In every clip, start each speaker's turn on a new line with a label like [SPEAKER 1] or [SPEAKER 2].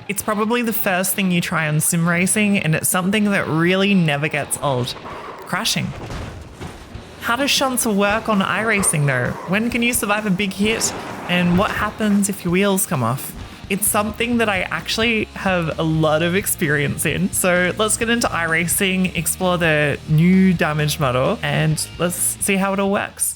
[SPEAKER 1] It's probably the first thing you try on sim racing, and it's something that really never gets old. Crashing. How does shunts work on iRacing though? When can you survive a big hit? And what happens if your wheels come off? It's something that I actually have a lot of experience in. So let's get into iRacing, explore the new damage model, and let's see how it all works.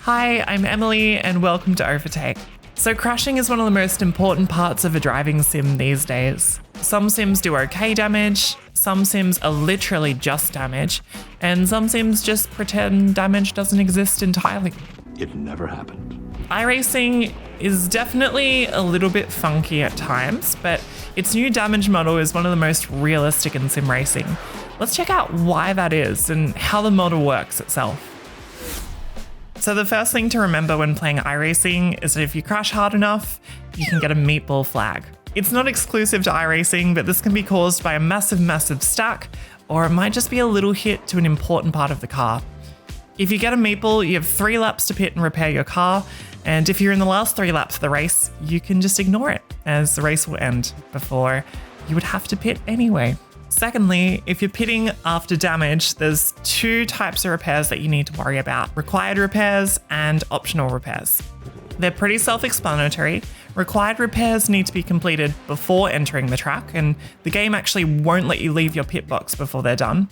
[SPEAKER 1] Hi, I'm Emily and welcome to Overtake. So crashing is one of the most important parts of a driving sim these days. Some sims do okay damage, some sims are literally just damage, and some sims just pretend damage doesn't exist entirely.
[SPEAKER 2] It never happened.
[SPEAKER 1] iRacing is definitely a little bit funky at times, but its new damage model is one of the most realistic in sim racing. Let's check out why that is and how the model works itself. So the first thing to remember when playing iRacing is that if you crash hard enough, you can get a meatball flag. It's not exclusive to iRacing, but this can be caused by a massive stack, or it might just be a little hit to an important part of the car. If you get a meatball, you have 3 laps to pit and repair your car, and if you're in the last 3 laps of the race, you can just ignore it, as the race will end before you would have to pit anyway. Secondly, if you're pitting after damage, there's 2 types of repairs that you need to worry about: required repairs and optional repairs. They're pretty self-explanatory. Required repairs need to be completed before entering the track, and the game actually won't let you leave your pit box before they're done.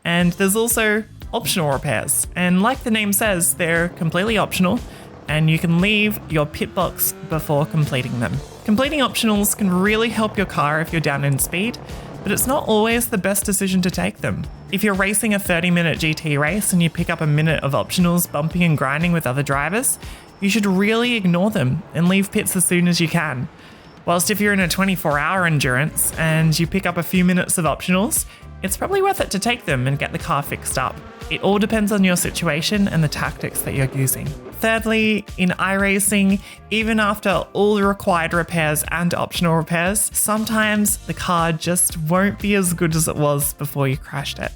[SPEAKER 1] And there's also optional repairs, and like the name says, they're completely optional, and you can leave your pit box before completing them. Completing optionals can really help your car if you're down in speed, but it's not always the best decision to take them. If you're racing a 30-minute GT race and you pick up a minute of optionals bumping and grinding with other drivers, you should really ignore them and leave pits as soon as you can. Whilst if you're in a 24-hour endurance and you pick up a few minutes of optionals, it's probably worth it to take them and get the car fixed up. It all depends on your situation and the tactics that you're using. Thirdly, in iRacing, even after all the required repairs and optional repairs, sometimes the car just won't be as good as it was before you crashed it.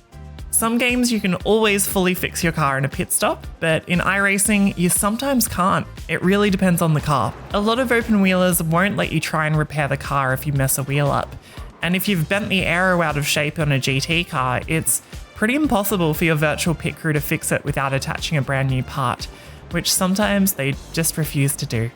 [SPEAKER 1] Some games you can always fully fix your car in a pit stop, but in iRacing, you sometimes can't. It really depends on the car. A lot of open wheelers won't let you try and repair the car if you mess a wheel up. And if you've bent the aero out of shape on a GT car, it's pretty impossible for your virtual pit crew to fix it without attaching a brand new part, which sometimes they just refuse to do.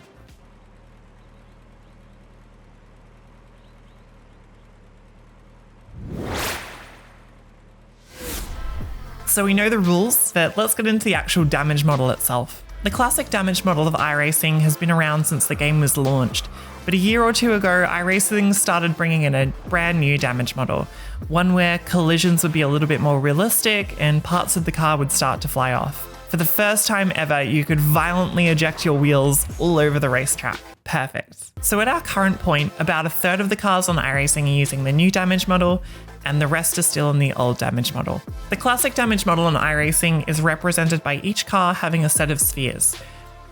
[SPEAKER 1] So we know the rules, but let's get into the actual damage model itself. The classic damage model of iRacing has been around since the game was launched, but a year or 2 ago, iRacing started bringing in a brand new damage model, one where collisions would be a little bit more realistic and parts of the car would start to fly off. For the first time ever, you could violently eject your wheels all over the racetrack. Perfect. So at our current point, about a third of the cars on iRacing are using the new damage model, and the rest are still in the old damage model. The classic damage model on iRacing is represented by each car having a set of spheres.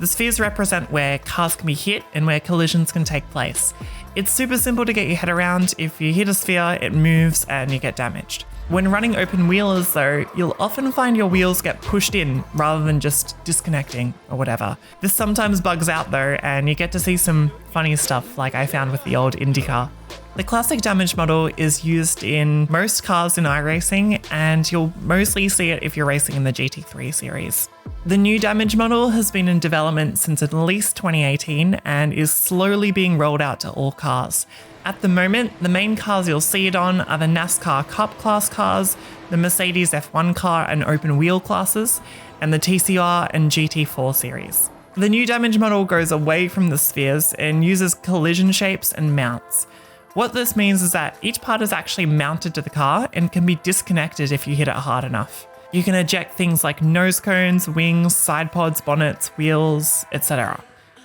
[SPEAKER 1] The spheres represent where cars can be hit and where collisions can take place. It's super simple to get your head around. If you hit a sphere, it moves and you get damaged. When running open wheelers though, you'll often find your wheels get pushed in rather than just disconnecting or whatever. This sometimes bugs out though, and you get to see some funny stuff like I found with the old IndyCar. The classic damage model is used in most cars in iRacing, and you'll mostly see it if you're racing in the GT3 series. The new damage model has been in development since at least 2018 and is slowly being rolled out to all cars. At the moment, the main cars you'll see it on are the NASCAR Cup class cars, the Mercedes F1 car and open wheel classes, and the TCR and GT4 series. The new damage model goes away from the spheres and uses collision shapes and mounts. What this means is that each part is actually mounted to the car and can be disconnected if you hit it hard enough. You can eject things like nose cones, wings, side pods, bonnets, wheels, etc.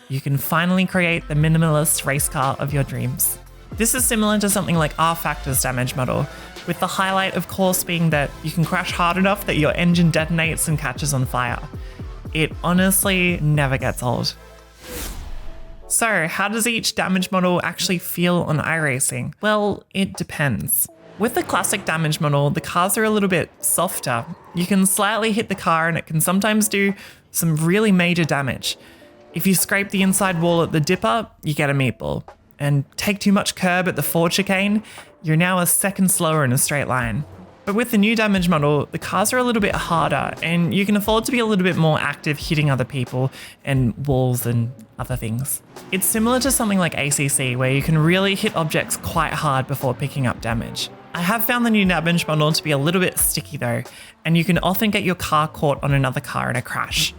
[SPEAKER 1] You can finally create the minimalist race car of your dreams. This is similar to something like rFactor's damage model, with the highlight of course being that you can crash hard enough that your engine detonates and catches on fire. It honestly never gets old. So how does each damage model actually feel on iRacing? Well, it depends. With the classic damage model, the cars are a little bit softer. You can slightly hit the car and it can sometimes do some really major damage. If you scrape the inside wall at the dipper, you get a meatball. And take too much curb at the forward chicane, you're now a second slower in a straight line. But with the new damage model, the cars are a little bit harder and you can afford to be a little bit more active hitting other people and walls and other things. It's similar to something like ACC where you can really hit objects quite hard before picking up damage. I have found the new damage model to be a little bit sticky though, and you can often get your car caught on another car in a crash.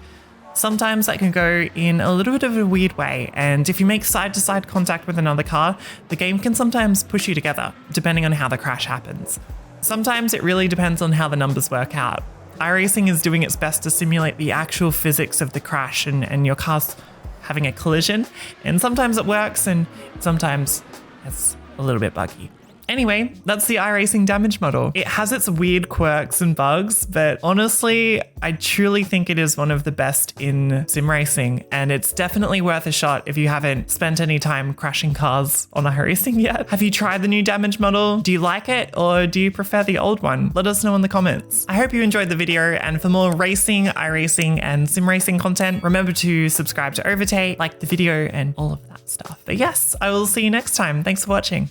[SPEAKER 1] Sometimes that can go in a little bit of a weird way, and if you make side-to-side contact with another car, the game can sometimes push you together, depending on how the crash happens. Sometimes it really depends on how the numbers work out. iRacing is doing its best to simulate the actual physics of the crash and your car's having a collision, and sometimes it works and sometimes it's a little bit buggy. Anyway, that's the iRacing damage model. It has its weird quirks and bugs, but honestly, I truly think it is one of the best in sim racing, and it's definitely worth a shot if you haven't spent any time crashing cars on iRacing yet. Have you tried the new damage model? Do you like it, or do you prefer the old one? Let us know in the comments. I hope you enjoyed the video, and for more racing, iRacing, and sim racing content, remember to subscribe to Overtake, like the video, and all of that stuff. But yes, I will see you next time. Thanks for watching.